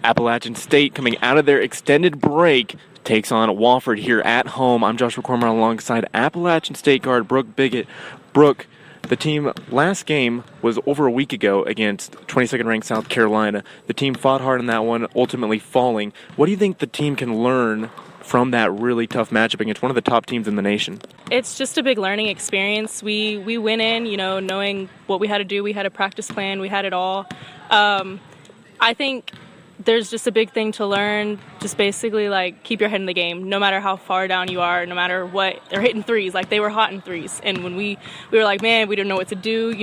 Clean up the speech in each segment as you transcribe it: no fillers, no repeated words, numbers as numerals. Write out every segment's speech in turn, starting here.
Appalachian State, coming out of their extended break, takes on Wofford here at home. I'm Joshua Cormer alongside Appalachian State guard Brooke Bigott. Brooke, the team last game was over a week ago against 22nd ranked South Carolina. The team fought hard in that one, ultimately falling. What do you think the team can learn from that really tough matchup against one of the top teams in the nation? It's just a big learning experience. We went in, knowing what we had to do. We had a practice plan. We had it all. I think there's just a big thing to learn. Just basically, keep your head in the game. No matter how far down you are, no matter what. They're hitting threes. They were hot in threes. And when we were like, man, we didn't know what to do.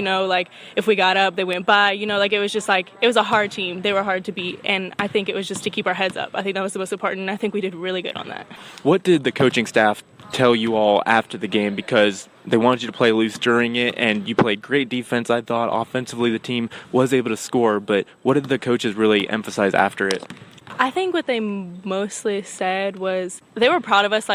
If we got up, they went by. It was just it was a hard team. They were hard to beat. And I think it was just to keep our heads up. I think that was the most important. And I think we did really good on that. What did the coaching staff tell you all after the game? Because they wanted you to play loose during it, and you played great defense, I thought. Offensively, the team was able to score, but what did the coaches really emphasize after it? I think what they mostly said was they were proud of us,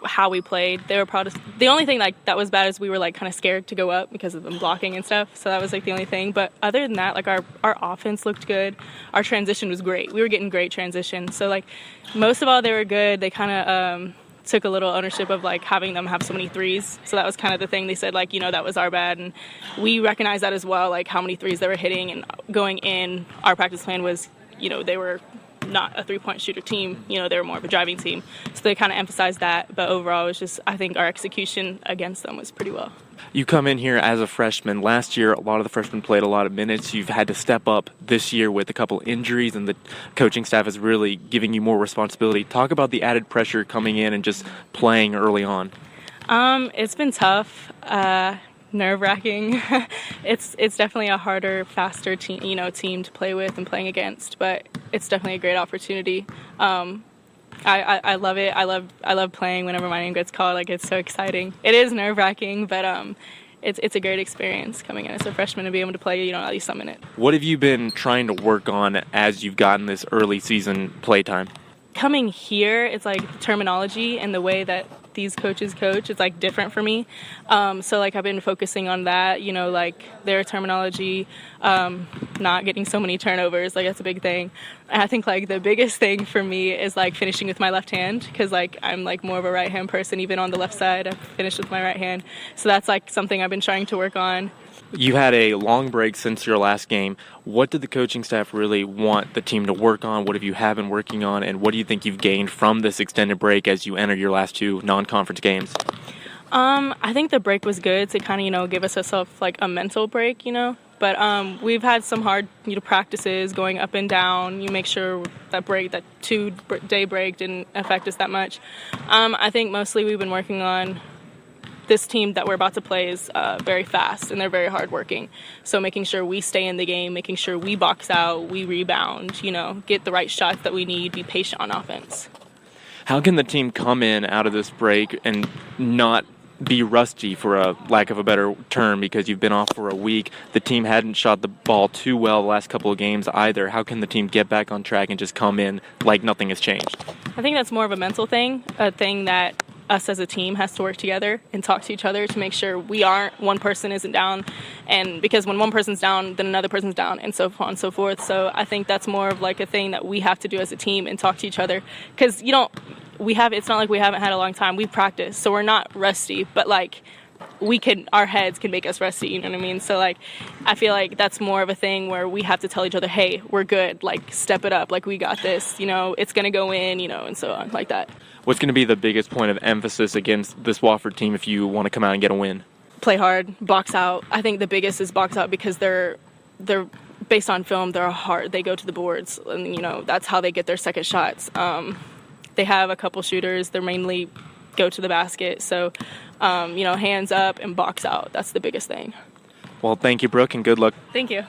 how we played. They were proud of. The only thing that was bad is we were kind of scared to go up because of them blocking and stuff. So that was the only thing. But other than that, our offense looked good. Our transition was great. We were getting great transition. So most of all, they were good. They kind of took a little ownership of having them have so many threes. So that was kind of the thing. They said that was our bad, and we recognized that as well, how many threes they were hitting. And going in, our practice plan was they were not a three-point shooter team. They were more of a driving team. So they kind of emphasized that. But overall, it was just, I think our execution against them was pretty well. You come in here as a freshman. Last year, a lot of the freshmen played a lot of minutes. You've had to step up this year with a couple injuries, and the coaching staff is really giving you more responsibility. Talk about the added pressure coming in and just playing early on. It's been tough. Nerve-wracking. It's definitely a harder, faster team to play with and playing against, but it's definitely a great opportunity. I love it. I love playing whenever my name gets called. It's so exciting. It is nerve-wracking, but it's a great experience coming in as a freshman to be able to play at least some minute. What have you been trying to work on as you've gotten this early season playtime? Coming here, it's the terminology and the way that these coaches coach, it's different for me. So I've been focusing on that, their terminology, not getting so many turnovers, that's a big thing. And I think the biggest thing for me is finishing with my left hand, because I'm more of a right hand person. Even on the left side, I finish with my right hand. So that's something I've been trying to work on. You had a long break since your last game. What did the coaching staff really want the team to work on? What have you been working on? And what do you think you've gained from this extended break as you enter your last two non-conference games? I think the break was good to kind of, give us a mental break, But we've had some hard, practices going up and down. You make sure that 2-day break didn't affect us that much. I think mostly we've been working on this team that we're about to play is very fast, and they're very hardworking. So making sure we stay in the game, making sure we box out, we rebound, get the right shots that we need, be patient on offense. How can the team come in out of this break and not be rusty, for a lack of a better term, because you've been off for a week? The team hadn't shot the ball too well the last couple of games either. How can the team get back on track and just come in like nothing has changed? I think that's more of a mental thing, a thing that us as a team has to work together and talk to each other to make sure one person isn't down, and because when one person's down, then another person's down, and so on and so forth. So I think that's more of a thing that we have to do as a team and talk to each other, because it's not like we haven't had a long time. We've practiced, so we're not rusty, but our heads can make us rusty, you know what I mean? So I feel that's more of a thing where we have to tell each other, hey, we're good, step it up, we got this, it's going to go in, and so on, like that. What's going to be the biggest point of emphasis against this Wofford team if you want to come out and get a win? Play hard, box out. I think the biggest is box out, because they're based on film, they're hard. They go to the boards, and that's how they get their second shots. They have a couple shooters. They're mainly go to the basket. So, hands up and box out. That's the biggest thing. Well, thank you, Brooke, and good luck. Thank you.